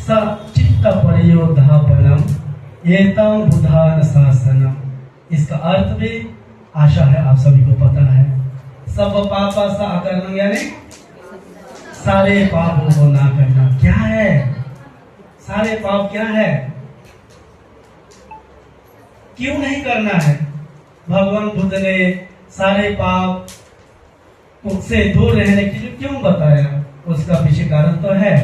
सचित्त परियोधापनम एतम बुधान शासनम। इसका अर्थ भी आशा है आप सभी को पता है। सब पापा सा अकर्णम यानी सारे पापों को ना करना। क्या है सारे पाप? क्या है? क्यों नहीं करना है? भगवान बुद्ध ने सारे पाप से दूर रहने के लिए क्यों बताया? उसका पीछे कारण तो है।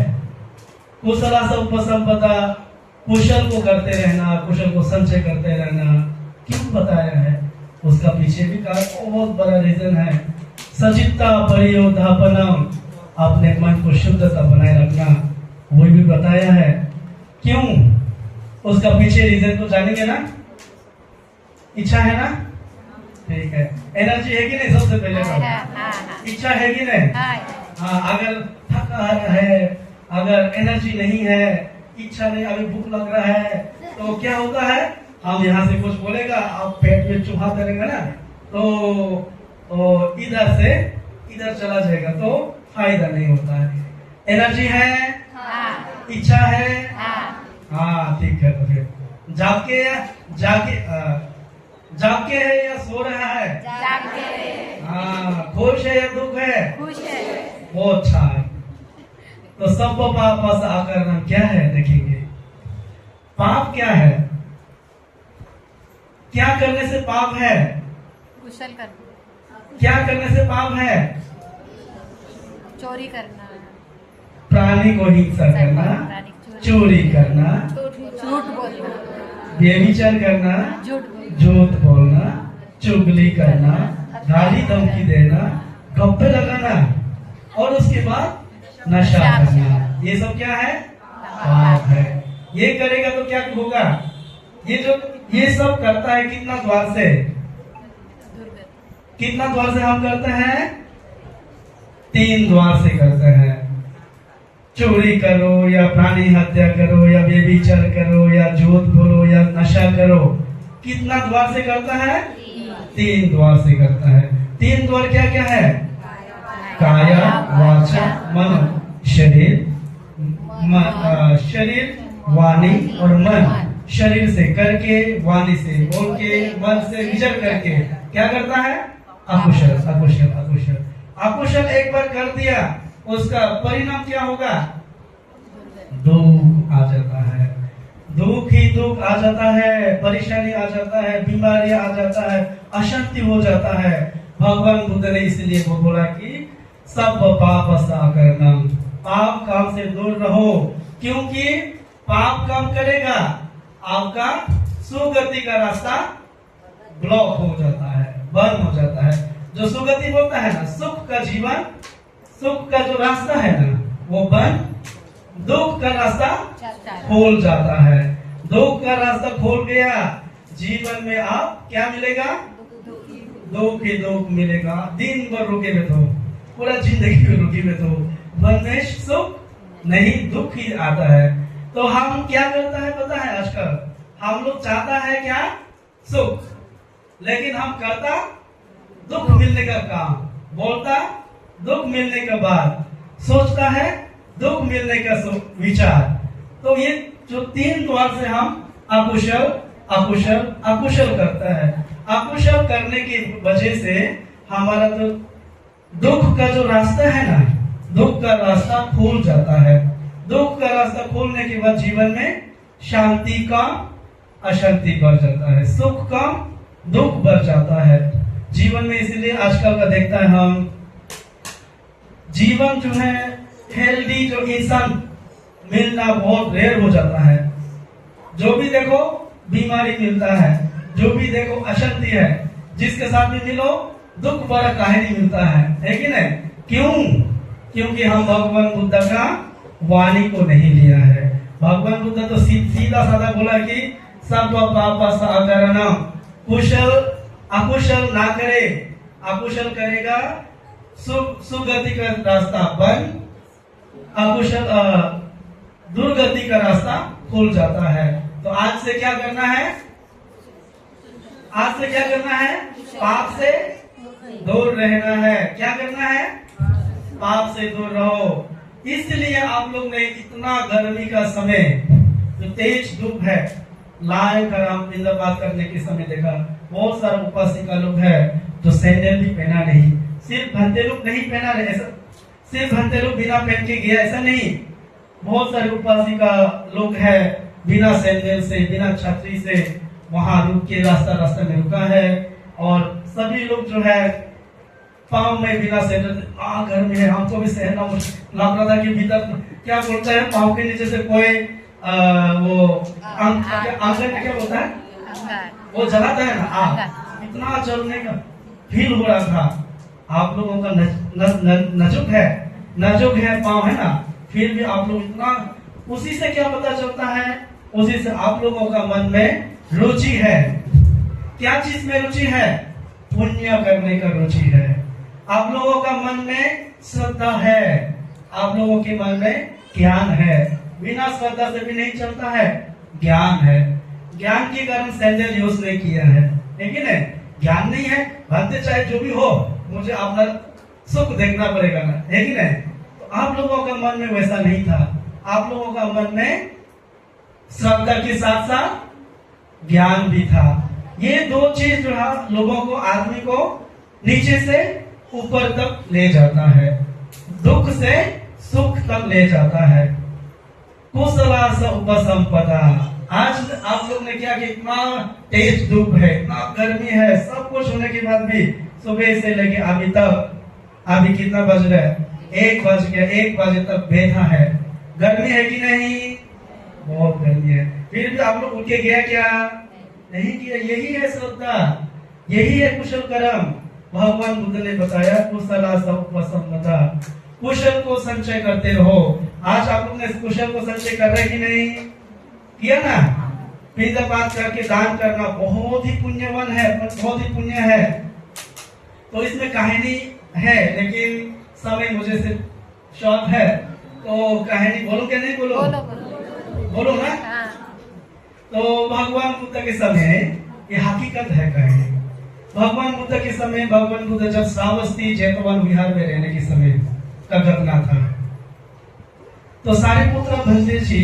कुशला से उपसंपदा, कुशल को करते रहना, कुशल को संचय करते रहना, क्यों बताया है? उसका पीछे भी कारण बहुत बड़ा रीजन है। सचित्ता परियोधापनम, अपने मन को शुद्धता बनाए रखना, वो भी बताया है। क्यों? उसका पीछे रीजन तो जानेंगे ना? इच्छा है ना? ठीक है। एनर्जी है कि नहीं? सबसे पहले तो इच्छा है कि नहीं? हाँ। अगर थका है, अगर एनर्जी नहीं है, इच्छा नहीं, अभी भूख लग रहा है, तो क्या होता है? हम यहाँ से कुछ बोलेगा, आप पेट में चूहा करेंगे ना, तो इधर से इधर चला जाएगा, तो फायदा नहीं होता है। एनर्जी है, इच्छा है, हाँ ठीक है। तो फिर जाके जाके है या सो रहा है? हाँ। खुश है या दुख है? खुश है। बहुत अच्छा है। तो सब पाप अकर्णम क्या है देखेंगे। पाप क्या है? क्या करने से पाप है? कुशल करना। क्या करने से पाप है? चोरी करना, प्राणी को हिंसा करना, चोरी करना, झूठ बोलना, व्यभिचार करना, झूठ झूठ बोलना, चुगली करना, गाली धमकी देना, गप्पे लगाना, और उसके बाद नशा करना। ये सब क्या है? पाप है। ये करेगा तो क्या होगा? ये सब करता है कितना द्वार से? कितना द्वार से हम करते हैं? 3 द्वार से करते हैं। चोरी करो या प्राणी हत्या करो या व्यभिचार करो या झूठ बोलो या नशा करो, कितना द्वार से करता है? 3 द्वार से करता है। 3 द्वार क्या क्या है? काया वाचा मन। शरीर वाणी और मन। शरीर से करके, वाणी से बोल के, मन से विचार करके क्या करता है? अकुशल अकुशल अकुशल अकुशल। एक बार कर दिया, उसका परिणाम क्या होगा? दुख आ जाता है। दुख ही दुख आ जाता है, परेशानी आ जाता है, बीमारी आ जाता है, अशांति हो जाता है। भगवान बुद्ध ने इसलिए वो बोला कि सब पाप अकर्णम, पाप काम से दूर रहो, क्योंकि पाप काम करेगा आपका सुगति का रास्ता ब्लॉक हो जाता है, बंद हो जाता है। जो सुगति बोलता है ना, सुख का जीवन, सुख का जो रास्ता है ना, वो बंद, दुख का रास्ता खोल जाता है। दुख का रास्ता खोल गया, जीवन में आप क्या मिलेगा? दुख ही दुख मिलेगा। दिन भर रुके हुए तो, पूरा जिंदगी में रुके हुए तो, मन में सुख नहीं, दुख ही आता है। तो हम क्या करता है पता है? आजकल हम लोग चाहता है क्या? सुख, लेकिन हम करता दुख मिलने का काम, बोलता दुख मिलने के बाद, सोचता है दुख मिलने का विचार। तो ये जो 3 द्वार से हम अकुशल अकुशल अकुशल करता है। अकुशल करने की वजह से हमारा जो दुख का जो रास्ता है ना, दुख का रास्ता खुल जाता है। दुख का रास्ता खोलने के बाद जीवन में शांति का अशांति बढ़ जाता है, सुख का दुख बढ़ जाता है जीवन में। इसलिए आजकल का देखता है हम, जीवन जो है हेल्दी जो इंसान मिलना बहुत रेयर हो जाता है। जो भी देखो बीमारी मिलता है, जो भी देखो अशांति है, जिसके साथ भी मिलो दुख भरा कहानी मिलता है कि नहीं? क्यों? क्योंकि हम भगवान बुद्ध का वाणी को नहीं लिया है। भगवान बुद्ध तो सीधा साधा बोला कि सब पाप अकर्णम, कुशल अकुशल ना करे, अकुशल करेगा सुगति का रास्ता बंद, अकुशल दुर्गति का रास्ता खुल जाता है। तो आज से क्या करना है? आज से क्या करना है? पाप से दूर रहना है। क्या करना है? पाप से दूर रहो। इसलिए आप लोग ने इतना गर्मी का समय जो तेज धूप है लाइन का नाम पिंडपात करने के समय देखा बहुत सारा उपासिका लोग है जो सैंडल भी पहना नहीं, सिर्फ भंते लोग नहीं पहना रहे, ऐसा सिर्फ भंते लोग बिना पहन के गया ऐसा नहीं, बहुत सारे उपासिका लोग है बिना सैंडल से बिना छतरी से वहां रुक के रास्ता में रुका है। और सभी लोग जो है पाँव में बिना सैंडल घर में है, हमको भी सहना लग रहा था कि भीतर क्या बोलता है पाँव के नीचे से कोई वो आंगन में क्या बोलता है वो जलाता है ना आग, इतना जलने का फील हो रहा था। आप लोगों का नाजुक है पाँव है ना, फिर भी आप लोग इतना, उसी से क्या पता चलता है, उसी से आप लोगों का मन में रुचि है। क्या चीज में रुचि है? पुण्य करने का रुचि है। आप लोगों का मन में श्रद्धा है, आप लोगों के मन में ज्ञान है, बिना श्रद्धा से भी नहीं चलता है, ज्ञान है। ज्ञान के कारण सैंडल यूज नहीं किया है, लेकिन ज्ञान नहीं है भक्ति चाहे जो भी हो मुझे अपना सुख देखना पड़ेगा ना, है कि नहीं? तो आप लोगों का मन में वैसा नहीं था, आप लोगों का मन में श्रद्धा के साथ साथ ज्ञान भी था। ये दो चीज जो है लोगों को, आदमी को नीचे से ऊपर तक ले जाता है, दुख से सुख तक ले जाता है। कुशला स उपसंपदा। आज आप लोग ने क्या कि इतना तेज धूप है, इतना गर्मी है, सब कुछ होने के बाद भी सुबह से लेके अभी तक, अभी कितना बज रहा है? 1 बज गया, 1 बजे तक बैठा है। गर्मी है कि नहीं? बहुत गर्मी है, फिर भी आप लोग उठ के गया क्या? नहीं किया। यही है श्रद्धा, यही है कुशल कर्म। भगवान बुद्ध ने बताया कुशला सब उपसंपदा, कुशल को संचय करते रहो। आज आप लोग ने कुशल को संचय कर रहे कि नहीं किया ना? पिंडपात करके दान करना बहुत ही पुण्यवान है, बहुत ही पुण्य है। तो इसमें कहानी है, लेकिन समय मुझे से शॉर्ट है, तो कहानी बोलो क्या नहीं बोलो? बोलो ना। तो भगवान बुद्ध के समय, ये हकीकत है कहानी। भगवान बुद्ध के समय, भगवान बुद्ध जब श्रावस्ती जेतवन विहार में रहने के समय का घटना था, तो सारिपुत्र भंते जी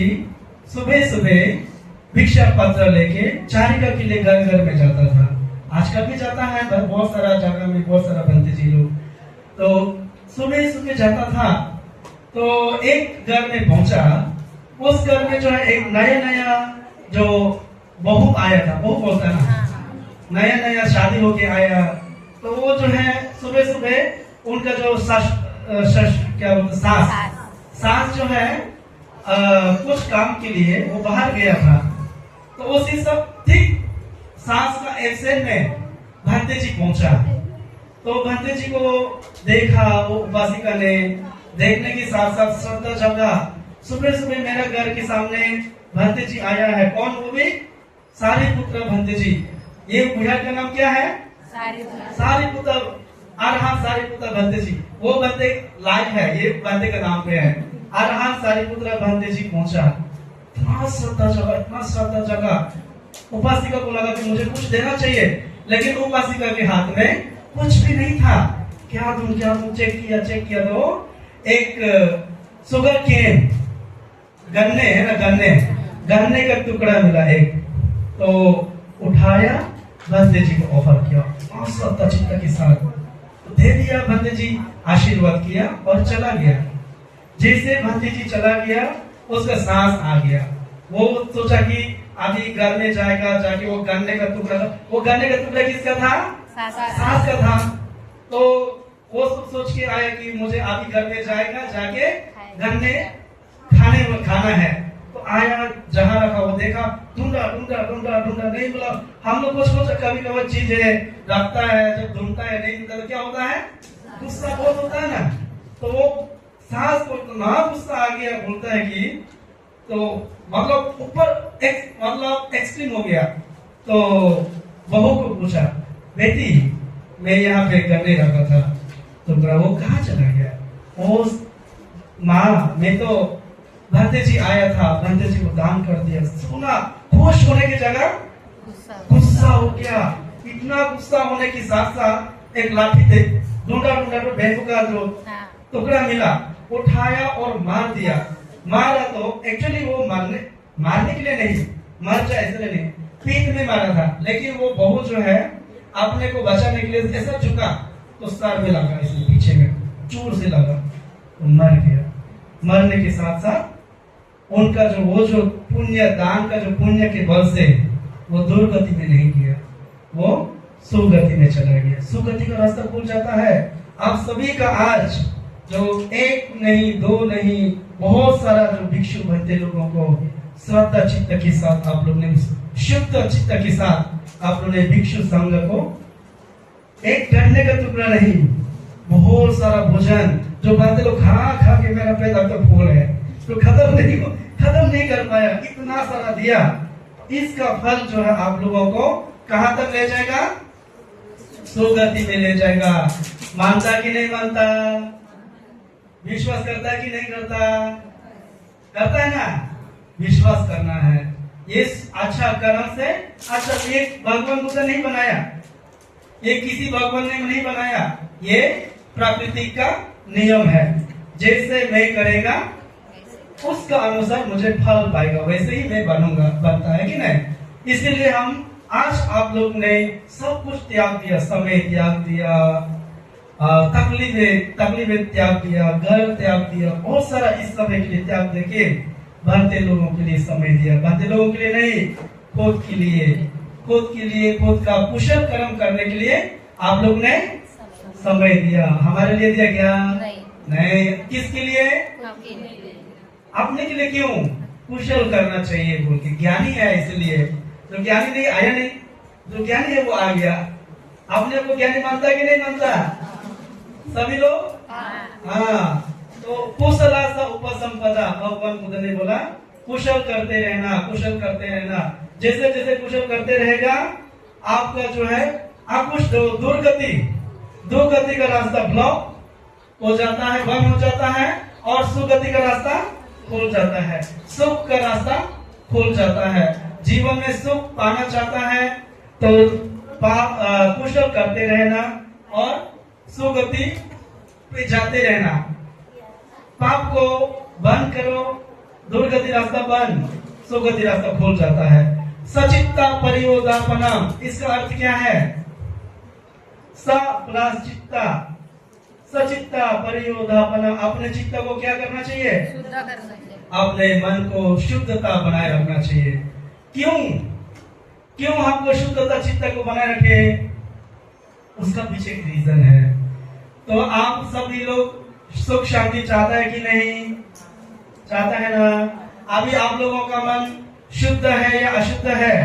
सुबह सुबह भिक्षा पत्र लेके चारिका के लिए घर घर में जाता था। आजकल भी जाता है, बहुत सारा जगह में बहुत सारा भंते जी लोग, तो सुबह सुबह जाता था। तो एक घर में पहुंचा, उस घर में जो है एक नया जो बहू आया था, बहू बोलता है ना, नया शादी होके आया। तो वो जो है सुबह सुबह उनका जो क्या बोलते सास जो है कुछ काम के लिए वो बाहर गया था। तो उसी सब ठीक सास का एब्सेंट में भंते जी पहुंचा। तो भंते जी को देखा, वो उपासिका ने देखने के साथ साथ श्रद्धा जगा। सुबह सुबह मेरा घर के सामने भंते जी आया है। कौन? वो भी सारिपुत्र भंते जी। ये बुढ़िया का नाम क्या है? सारिपुत्र, अरहंत सारिपुत्र भंते जी। वो भंते लायक है, ये भंते का नाम पे है। अरहंत सारिपुत्र भंते जी पहुंचा। इतना श्रद्धा जगा, उपासिका को लगा कि मुझे कुछ देना चाहिए, लेकिन उपासिका के हाथ में कुछ भी नहीं था। क्या दूं चेक किया तो एक शुगर केन, गन्ने है ना, गन्ने का टुकड़ा मिला एक। तो उठाया, भंते जी को ऑफर किया श्रद्धा चित्त के साथ, तो दे दिया। भंते जी आशीर्वाद किया और चला गया। जैसे भंते जी चला गया, उसका सांस आ गया। वो सोचा कि अभी घर में जाएगा, जाके वो गन्ने का टुकड़ा किसका था? सास का था। तो वो सोच के आया कि मुझे अभी घर में जाएगा, जाके गन्ने खाना है। तो आया, जहाँ रखा वो देखा, ढूंढा नहीं मिला। हम लोग कुछ कभी चीज है रखता है, जब ढूंढता है नहीं मिलता तो क्या होता है? गुस्सा बहुत होता है ना। तो वो सास को इतना गुस्सा आ गया, बोलता है कि तो मतलब ऊपर मतलब एक्सट्रीम हो गया। तो बहू को पूछा, बेटी मैं यहाँ पे गन्ने रखा था, तो वो कहाँ चला गया? वो माँ, मैं तो भंते जी आया था, भंते जी को दान कर दिया। सुना, खुश होने की जगह गुस्सा हो गया। इतना गुस्सा होने के साथ साथ एक लाठी थे, ढूंढा तो बैठू का जो टुकड़ा मिला, उठाया और मार दिया। मारा तो एक्चुअली वो मारने के लिए नहीं, मर जाए इसलिए नहीं, पीठ में मारा था, लेकिन वो बहू जो है अपने को बचाने के लिए ऐसा झुका तो सर में लगा, इसलिए पीछे में चूर से लगा तो मर गया। मरने के साथ साथ उनका जो पुण्य दान का जो पुण्य के बल से वो दुर्गति में नहीं गया, वो सुगति में चला गया। सुगति का रास्ता खुल जाता है। आप सभी का आज जो एक नहीं दो नहीं बहुत सारा जो भिक्षु बनते लोगों को श्रद्धा चित्त के साथ आप लोग ने, शुद्ध चित्त के साथ आप लोग ने भिक्षु संघ को एक डरने का टुकड़ा नहीं, बहुत सारा भोजन जो बातें लोग खा के मेरा पेट अब तक फूल है तो खत्म नहीं कर पाया, इतना सारा दिया। इसका फल जो है आप लोगों को कहां तक ले जाएगा? सुगति में ले जाएगा। मानता कि नहीं मानता? विश्वास करता है कि नहीं करता? करता है ना? विश्वास करना है। इस अच्छा कर्म से अच्छा, ये भगवान बुद्ध नहीं बनाया, ये किसी भगवान ने नहीं बनाया, ये प्रकृति का नियम है। जैसे मैं करेगा उसका अनुसार मुझे फल पाएगा, वैसे ही मैं बनूंगा, बनता है कि नहीं? इसीलिए हम आज आप लोग ने सब कुछ त्याग दिया, समय त्याग दिया, तकलीफें त्याग दिया, घर त्याग दिया, बहुत सारा इस समय के लिए त्याग देके भरते लोगों के लिए समय दिया। भरते लोगों के लिए नहीं, खुद के लिए, खुद का कुशल कर्म करने के लिए आप लोग ने समय दिया। हमारे लिए दिया क्या? नहीं। किसके लिए? अपने के लिए। क्यों? कुशल करना चाहिए बोल के, ज्ञानी है इसलिए। तो ज्ञानी नहीं आया नहीं, जो ज्ञानी है वो आ गया। अपने को ज्ञानी मानता है कि नहीं मानता? सभी लोग? हाँ। तो कुशला सा उपसंपदा, भगवान बुद्ध ने बोला कुशल करते रहना, कुशल करते रहना। जैसे जैसे कुशल करते रहेगा आपका जो है अकुश दुर्गति का रास्ता ब्लॉक हो जाता है, बंद हो जाता है, और सुगति का रास्ता खुल जाता है, सुख का रास्ता खुल जाता है। जीवन में सुख पाना चाहता है तो कुशल करते रहना और सुगति पे जाते रहना। पाप को बंद करो, दुर्गति रास्ता बंद, सुगति रास्ता खुल जाता है। सचित्ता परियोदापनम, इसका अर्थ क्या है? स प्लस चित्ता, सचित्ता परियोदापनम। अपने चित्त को क्या करना चाहिए? शुद्ध करना चाहिए। अपने मन को शुद्धता बनाए रखना चाहिए। क्यों हमको शुद्धता चित्त को बनाए रखे? उसका पीछे एक रीजन है। तो आप सभी लोग सुख शांति चाहता है कि नहीं? चाहता है ना? अभी आप लोगों का मन शुद्ध है या अशुद्ध है?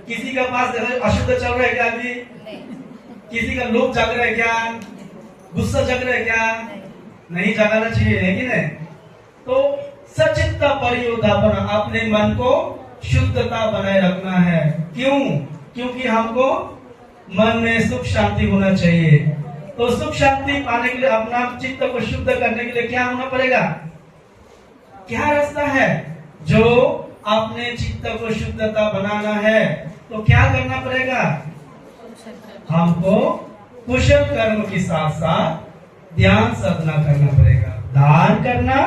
किसी का पास अशुद्ध चल रहा है क्या? अभी किसी का लोभ जग रहा है क्या? गुस्सा जग रहा है क्या? नहीं जगाना चाहिए, है कि नहीं? तो सचित्ता परियोदापन, अपने मन को शुद्धता बनाए रखना है। क्योंकि हमको मन में सुख शांति होना चाहिए। तो सुख शांति पाने के लिए अपना चित्त को शुद्ध करने के लिए क्या होना पड़ेगा? क्या रास्ता है? जो अपने चित्त को शुद्धता बनाना है तो क्या करना पड़ेगा? हमको कुशल कर्म के साथ साथ ध्यान साधना करना पड़ेगा। दान करना,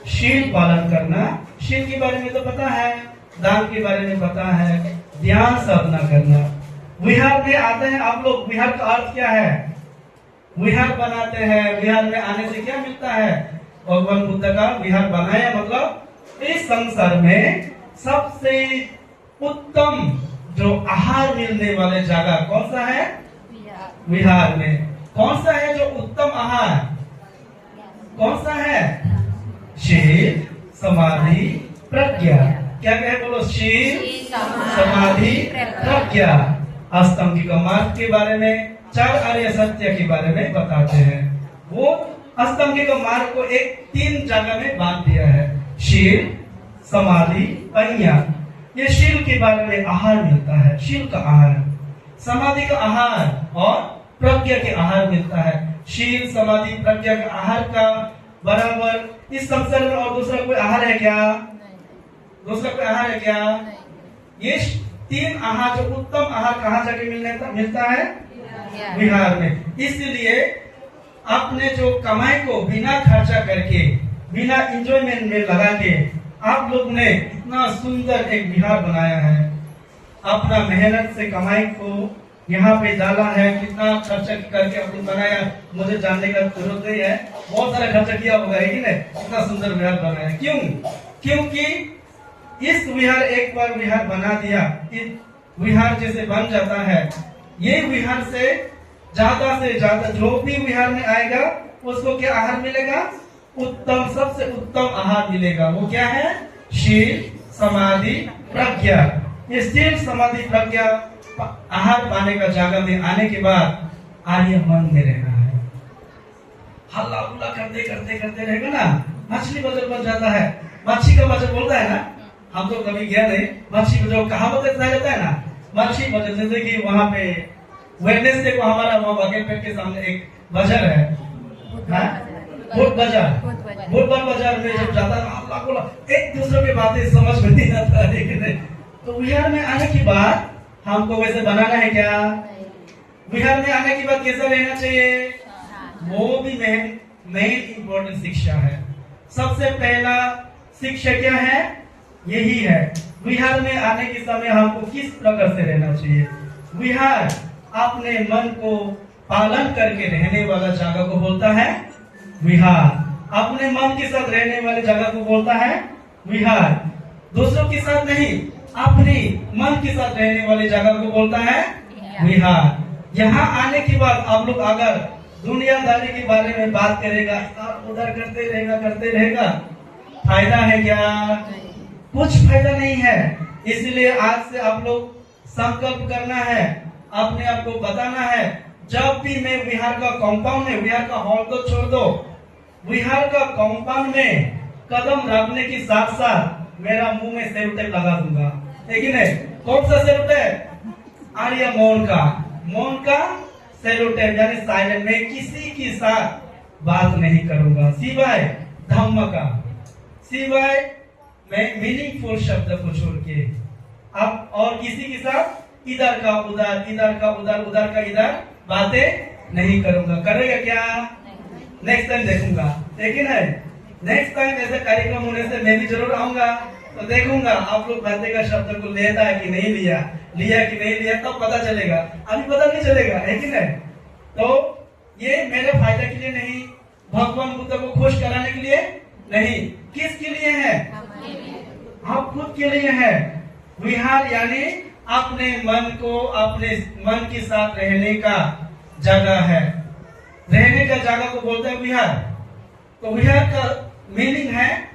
शील पालन करना, शील के बारे में तो पता है, दान के बारे में पता है, ध्यान साधना करना। विहार में आते हैं आप लोग, विहार का अर्थ क्या है? विहार बनाते हैं, विहार में आने से क्या मिलता है? भगवान बुद्ध का विहार बनाया मतलब इस संसार में सबसे उत्तम जो आहार मिलने वाले जगह कौन सा है? विहार में। कौन सा है जो उत्तम आहार? कौन सा है? शील, समाधि, प्रज्ञा। क्या कहे बोलो? शील, समाधि, प्रज्ञा। अष्टांगिक मार्ग के बारे में, चार आर्य सत्य के बारे में बताते हैं। वो अष्टांगिक मार्ग को एक 3 जगह में बांट दिया है, शील, समाधि, प्रज्ञा। ये शील के बारे में आहार मिलता है, शील का आहार, समाधि का आहार और प्रज्ञा के आहार मिलता है। शील, समाधि, प्रज्ञा का आहार का बराबर इस संसार में और दूसरा कोई आहार है क्या? दूसरा कोई आहार है क्या? ये 3 आहार जो उत्तम आहार कहाँ जाके मिलता है? विहार में। इसलिए आपने जो कमाई को बिना खर्चा करके, बिना एंजॉयमेंट में लगा के आप लोग ने इतना सुंदर एक विहार बनाया है। अपना मेहनत से कमाई को यहाँ पे डाला है, कितना खर्चा करके आप लोग बनाया, मुझे जानने का जरूरत नहीं है। बहुत सारा खर्चा किया होगा, है कि नहीं? इतना सुंदर विहार बनाया। क्यों? क्योंकि इस विहार, एक बार विहार बना दिया, इस विहार जैसे बन जाता है, ये विहार से ज्यादा जो भी विहार में आएगा उसको क्या आहार मिलेगा? उत्तम, सबसे उत्तम आहार मिलेगा। वो क्या है? शील, समाधि, प्रज्ञा। ये शील, समाधि, प्रज्ञा आहार पाने का जगह में आने के बाद आर्य मन में रहना है। हल्ला उल्ला करते करते करते रहेगा ना, मछली वजन बन जाता है। मच्छी का वजन बोलता है ना, हम तो कभी गया नहीं। मच्छी जो कहावत जाता है ना, मच्छी वजन, जैसे कि वहाँ पे वेडनेसडे को हमारा वहाँ बकेट के सामने एक बाजार है, बुध बाजार में जब जाता है अल्लाह को एक दूसरे की बातें समझ में नहीं आता है। तो विहार में आने के बाद हमको वैसे बनाना है क्या? विहार में आने के बाद कैसा रहना चाहिए? वो भी मेन इम्पोर्टेंट शिक्षा है। सबसे पहला शिक्षा क्या है? यही है, विहार में आने के समय हमको किस प्रकार से रहना चाहिए। विहार अपने मन को पालन करके रहने वाला जगह को बोलता है विहार। अपने मन के साथ रहने वाले जगह को बोलता है विहार। दूसरों के साथ नहीं, अपने मन के साथ रहने वाली जगह को बोलता है विहार। यहाँ आने के बाद आप लोग अगर दुनियादारी के बारे में बात करेगा, उधर करते रहेगा, फायदा है क्या? कुछ फायदा नहीं है। इसलिए आज से आप लोग संकल्प करना है, अपने आप को बताना है, जब भी मैं विहार का कंपाउंड में, विहार का हॉल तो छोड़ दो, विहार का कंपाउंड में कदम रखने के साथ साथ मेरा मुंह में सेलोटेप लगा दूंगा, है कि नहीं? कौन सा सेलोटेप? आर्य मौन का सेलोटेप, यानी साइलेंट। में किसी के साथ बात नहीं करूंगा सिवाय धम्म का, सिवाय मैं मीनिंगफुल शब्द को छोड़ के। अब और किसी के साथ इधर का उधर, इधर का उधर, उधर का इधर बातें नहीं करूंगा। करेगा क्या? नेक्स्ट टाइम देखूंगा, लेकिन है नेक्स्ट टाइम ऐसे कार्यक्रम होने से मैं भी जरूर आऊंगा, तो देखूंगा आप लोग बातें का शब्द को लेता है कि नहीं लिया कि नहीं लिया, तब पता चलेगा। अभी पता नहीं चलेगा, है कि नहीं? तो ये मेरे फायदे के लिए नहीं, भगवान बुद्ध को खुश कराने के लिए नहीं। किसके लिए है? आप खुद के लिए है। विहार यानी अपने मन को, अपने मन के साथ रहने का जगह है, रहने का जगह को बोलते हैं विहार। तो विहार का मीनिंग है,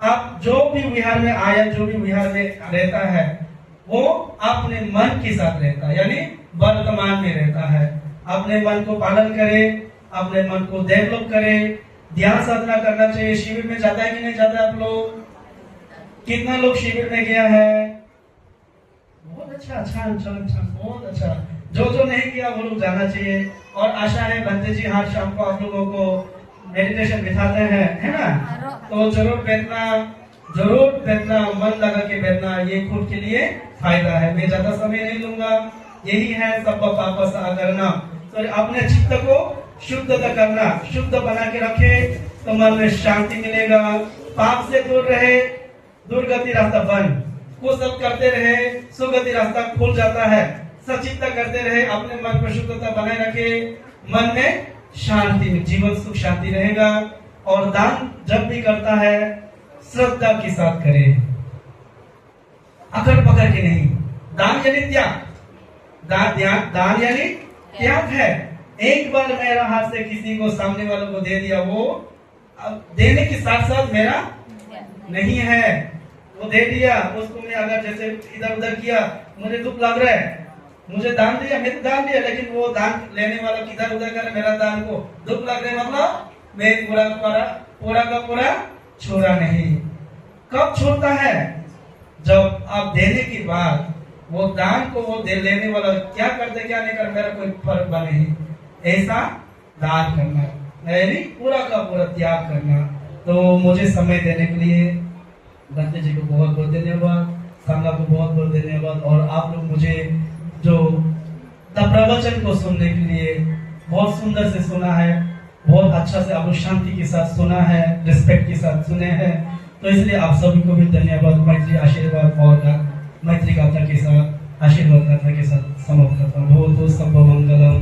आप जो भी विहार में आया, जो भी विहार में रहता है, वो अपने मन के साथ रहता है, यानी वर्तमान में रहता है। अपने मन को पालन करे, अपने मन को डेवलप करे, ध्यान साधना करना चाहिए। शिविर में जाता है कि नहीं जाता है आप लोग? कितना लोग शिविर में गया है? बहुत अच्छा, बहुत अच्छा। जो नहीं किया वो लोग जाना चाहिए। और आशा है बंदे जी हर शाम को आप लोगों को मेडिटेशन बिठाते हैं, है ना? तो जरूर बैठना, मन लगा के बैठना, ये खुद के लिए फायदा है। मैं ज्यादा समय नहीं लूंगा। यही है सब पाप करना, तो अपने चित्त को शुद्ध करना, शुद्ध बना के रखे तो मन में शांति मिलेगा। पाप से दूर रहे, दुर्गति रास्ता बंद, वो सब करते रहे, सुगति रास्ता खुल जाता है। सचित्त करते रहे, अपने मन को शुद्धता बनाए रखे, मन में शांति, जीवन सुख शांति रहेगा। और दान जब भी करता है श्रद्धा के साथ करे, अकड़ पकड़ के नहीं। दान यानी त्याग, दान यानी त्याग है। एक बार मेरा हाथ से किसी को, सामने वालों को दे दिया, वो देने के साथ साथ मेरा नहीं है, वो दे दिया, उसको मैं अगर जैसे इधर उधर किया, मुझे दुख लग रहा है, मुझे दान दिया, मैं तो दान दिया, लेकिन वो दान लेने वाला किधर उधर कर मेरा दान को दुख लग रहा है, मतलब मैं पूरा का पूरा छोड़ा नहीं। कब छोड़ता है? जब आप देने के बाद वो दान को वो दे लेने वाला क्या करते क्या नहीं कर, मेरा कोई फर्क नहीं, ऐसा दान करना यानी पूरा का पूरा त्याग करना। तो मुझे समय देने के लिए बंदे जी को बहुत बहुत धन्यवाद, संगा को बहुत बहुत धन्यवाद। और आप लोग मुझे जो प्रवचन को सुनने के लिए बहुत सुंदर से सुना है, बहुत अच्छा से आप लोग शांति के साथ सुना है, रिस्पेक्ट के साथ सुने हैं, तो इसलिए आप सभी को भी धन्यवाद। मैत्री आशीर्वाद और मैत्री गाथा के साथ, आशीर्वाद गाथा के साथ समाप्त करता हूँ। भवतु सर्व मंगलम,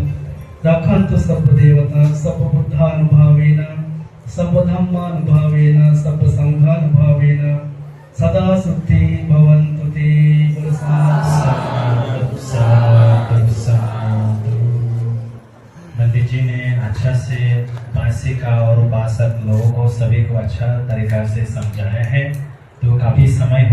रक्षन्तु सर्व देवता, सर्व बुद्धानुभावेन, सर्व धम्मानुभावेन, सर्व संघानुभावेन, सदा सुखी भवन्तु ते। बोलो साधु साधु साधु। पंडित जी ने अच्छा से उपासिका और उपासक लोगों को सभी को अच्छा तरीका से समझाया है, तो काफी समय